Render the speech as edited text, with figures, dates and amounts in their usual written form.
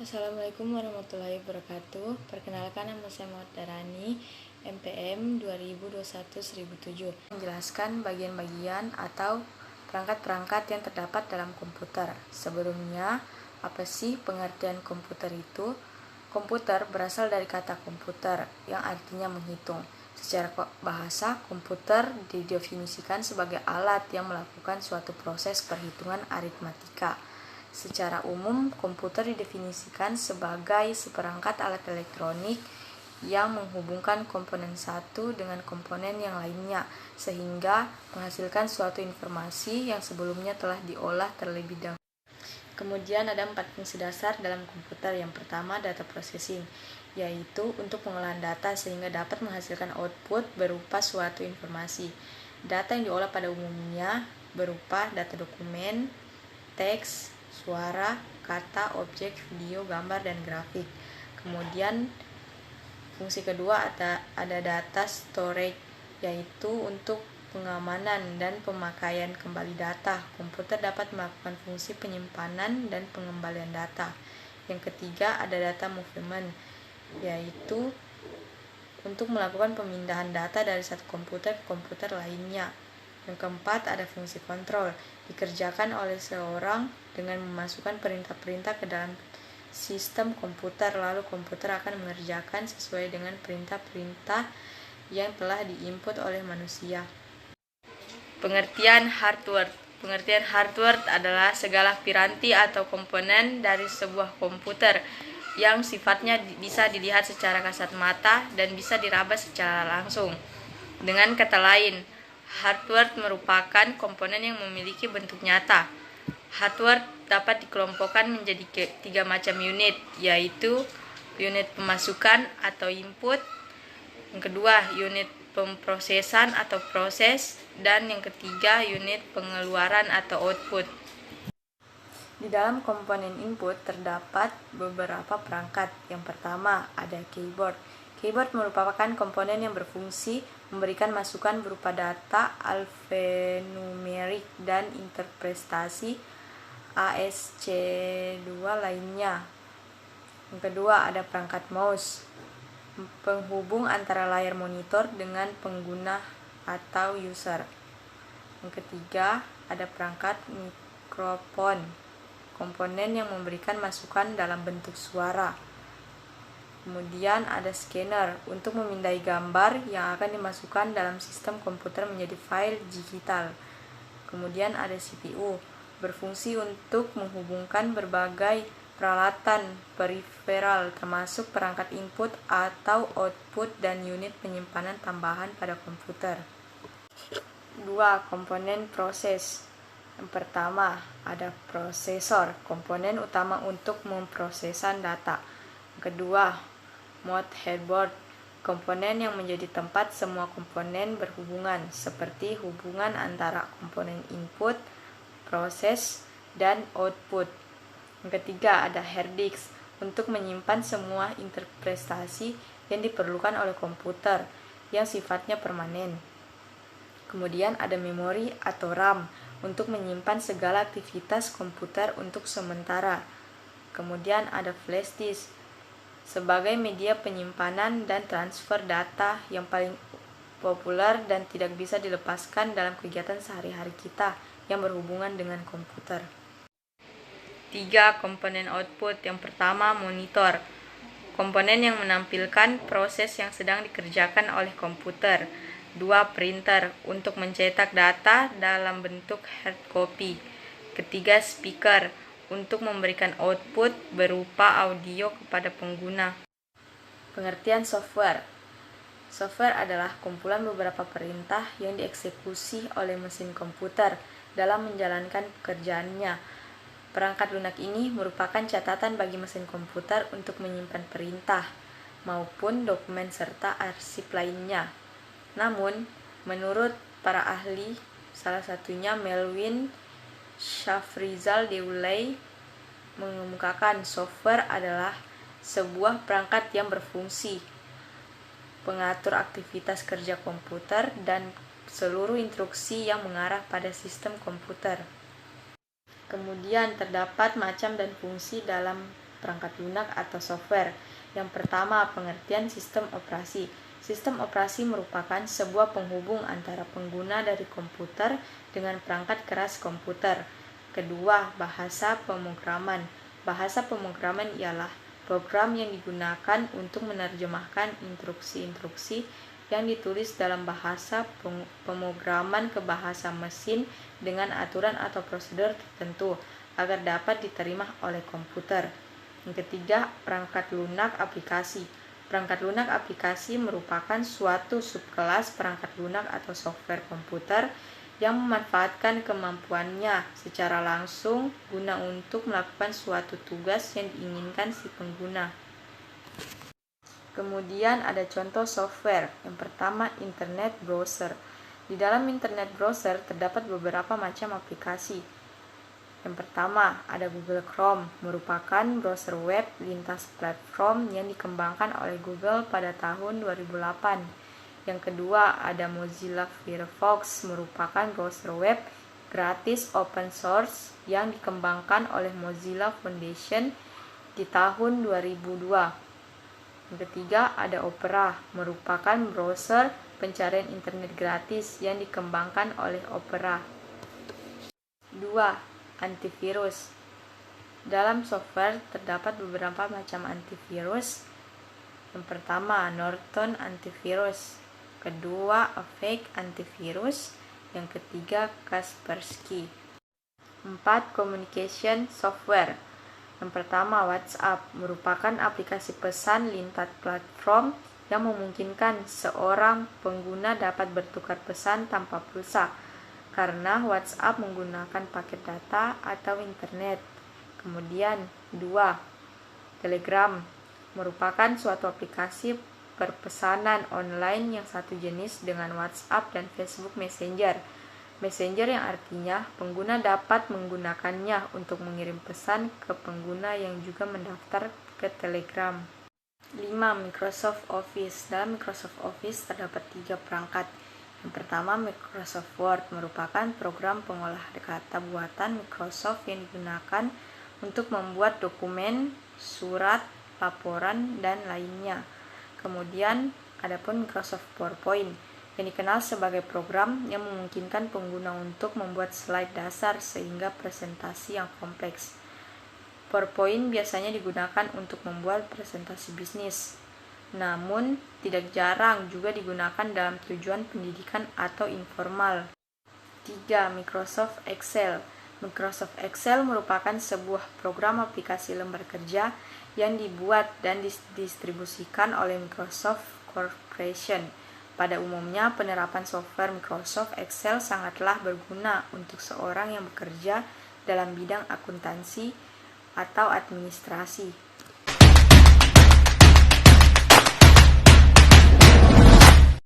Assalamualaikum warahmatullahi wabarakatuh. Perkenalkan, nama saya Muhammad Darani, MPM 2021-1007. Menjelaskan bagian-bagian atau perangkat-perangkat yang terdapat dalam komputer. Sebelumnya, apa sih pengertian komputer itu? Komputer berasal dari kata komputer yang artinya menghitung. Secara bahasa, komputer didefinisikan sebagai alat yang melakukan suatu proses perhitungan aritmatika. Secara umum, komputer didefinisikan sebagai seperangkat alat elektronik yang menghubungkan komponen satu dengan komponen yang lainnya, sehingga menghasilkan suatu informasi yang sebelumnya telah diolah terlebih dahulu. Kemudian ada 4 fungsi dasar dalam komputer. Yang pertama, data processing, yaitu untuk pengolahan data sehingga dapat menghasilkan output berupa suatu informasi. Data yang diolah pada umumnya berupa data dokumen, teks, suara, kata, objek, video, gambar, dan grafik. Kemudian fungsi kedua ada data storage, yaitu untuk pengamanan dan pemakaian kembali data. Komputer dapat melakukan fungsi penyimpanan dan pengembalian data. Yang ketiga ada data movement, yaitu untuk melakukan pemindahan data dari satu komputer ke komputer lainnya. Yang keempat ada fungsi kontrol, dikerjakan oleh seorang dengan memasukkan perintah-perintah ke dalam sistem komputer, lalu komputer akan mengerjakan sesuai dengan perintah-perintah yang telah diinput oleh manusia. Pengertian hardware. Pengertian hardware adalah segala piranti atau komponen dari sebuah komputer yang sifatnya bisa dilihat secara kasat mata dan bisa diraba secara langsung. Dengan kata lain, hardware merupakan komponen yang memiliki bentuk nyata. Hardware dapat dikelompokkan menjadi 3 macam unit, yaitu unit pemasukan atau input, yang kedua unit pemrosesan atau proses, dan yang ketiga unit pengeluaran atau output. Di dalam komponen input terdapat beberapa perangkat. Yang pertama ada keyboard. Keyboard merupakan komponen yang berfungsi memberikan masukan berupa data alfanumerik dan interpretasi ASC2 lainnya. Yang kedua ada perangkat mouse, penghubung antara layar monitor dengan pengguna atau user. Yang ketiga ada perangkat mikrofon, komponen yang memberikan masukan dalam bentuk suara. Kemudian ada scanner untuk memindai gambar yang akan dimasukkan dalam sistem komputer menjadi file digital. Kemudian ada CPU, berfungsi untuk menghubungkan berbagai peralatan periferal termasuk perangkat input atau output dan unit penyimpanan tambahan pada komputer. 2. Komponen proses. Yang pertama ada prosesor, komponen utama untuk memprosesan data. Yang kedua, motherboard, komponen yang menjadi tempat semua komponen berhubungan, seperti hubungan antara komponen input, proses, dan output. Yang ketiga ada hard disk, untuk menyimpan semua interpretasi yang diperlukan oleh komputer yang sifatnya permanen. Kemudian ada memori atau RAM, untuk menyimpan segala aktivitas komputer untuk sementara. Kemudian ada flash disk, sebagai media penyimpanan dan transfer data yang paling populer dan tidak bisa dilepaskan dalam kegiatan sehari-hari kita yang berhubungan dengan komputer. 3. Komponen output. Yang pertama monitor, komponen yang menampilkan proses yang sedang dikerjakan oleh komputer. 2. Printer, untuk mencetak data dalam bentuk hard copy. Ketiga, speaker, untuk memberikan output berupa audio kepada pengguna. Pengertian software. Software adalah kumpulan beberapa perintah yang dieksekusi oleh mesin komputer dalam menjalankan pekerjaannya. Perangkat lunak ini merupakan catatan bagi mesin komputer untuk menyimpan perintah maupun dokumen serta arsip lainnya. Namun, menurut para ahli, salah satunya Melvin Shafrizal Deulay, mengemukakan software adalah sebuah perangkat yang berfungsi pengatur aktivitas kerja komputer dan seluruh instruksi yang mengarah pada sistem komputer. Kemudian terdapat macam dan fungsi dalam perangkat lunak atau software. Yang pertama, pengertian sistem operasi. Sistem operasi merupakan sebuah penghubung antara pengguna dari komputer dengan perangkat keras komputer. Kedua, bahasa pemrograman. Bahasa pemrograman ialah program yang digunakan untuk menerjemahkan instruksi-instruksi yang ditulis dalam bahasa pemrograman ke bahasa mesin dengan aturan atau prosedur tertentu agar dapat diterima oleh komputer. Yang ketiga, perangkat lunak aplikasi. Perangkat lunak aplikasi merupakan suatu subkelas perangkat lunak atau software komputer yang memanfaatkan kemampuannya secara langsung guna untuk melakukan suatu tugas yang diinginkan si pengguna. Kemudian ada contoh software. Yang pertama, Internet Browser. Di dalam Internet Browser terdapat beberapa macam aplikasi. Yang pertama, ada Google Chrome, merupakan browser web lintas platform yang dikembangkan oleh Google pada tahun 2008. Yang kedua, ada Mozilla Firefox, merupakan browser web gratis open source yang dikembangkan oleh Mozilla Foundation di tahun 2002. Yang ketiga, ada Opera, merupakan browser pencarian internet gratis yang dikembangkan oleh Opera. 2. Antivirus. Dalam software terdapat beberapa macam antivirus. Yang pertama, Norton Antivirus. Kedua, Avast Antivirus. Yang ketiga, Kaspersky. 4. Communication software. Yang pertama, WhatsApp merupakan aplikasi pesan lintas platform yang memungkinkan seorang pengguna dapat bertukar pesan tanpa pulsa karena WhatsApp menggunakan paket data atau internet. Kemudian, 2. Telegram merupakan suatu aplikasi perpesanan online yang satu jenis dengan WhatsApp dan Facebook Messenger. Messenger yang artinya pengguna dapat menggunakannya untuk mengirim pesan ke pengguna yang juga mendaftar ke Telegram. 5. Microsoft Office. Dalam Microsoft Office terdapat 3 perangkat. Yang pertama, Microsoft Word merupakan program pengolah kata buatan Microsoft yang digunakan untuk membuat dokumen, surat, laporan, dan lainnya. Kemudian, adapun Microsoft PowerPoint yang dikenal sebagai program yang memungkinkan pengguna untuk membuat slide dasar sehingga presentasi yang kompleks. PowerPoint biasanya digunakan untuk membuat presentasi bisnis, namun tidak jarang juga digunakan dalam tujuan pendidikan atau informal. 3. Microsoft Excel. Microsoft Excel merupakan sebuah program aplikasi lembar kerja yang dibuat dan didistribusikan oleh Microsoft Corporation. Pada umumnya, penerapan software Microsoft Excel sangatlah berguna untuk seorang yang bekerja dalam bidang akuntansi atau administrasi.